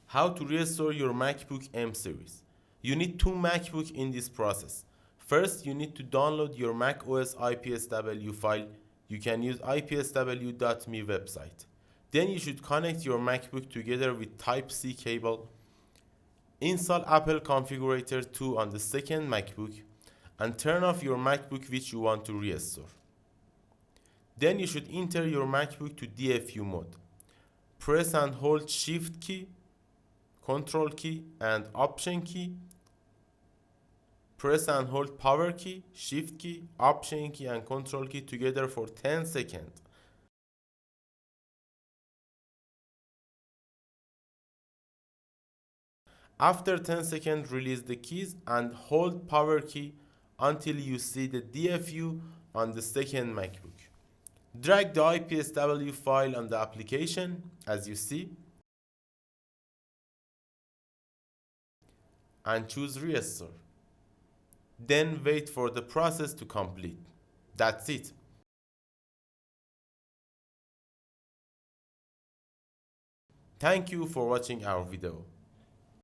How to restore your MacBook M series. You need two MacBook in this process. First, you need to download your macOS IPSW file. You can use ipsw.me website. Then you should connect your MacBook together with Type-C cable. Install Apple Configurator 2 on the second MacBook and turn off your MacBook which you want to restore. Then you should enter your MacBook to DFU mode. Press and hold Shift key, Control key and Option key. Press and hold Power key, Shift key, Option key and Control key together for 10 seconds. After 10 seconds, release the keys and hold Power key until you see the DFU on the second MacBook. Drag the IPSW file on the application as you see and choose Restore. Then wait for the process to complete. That's it. Thank you for watching our video.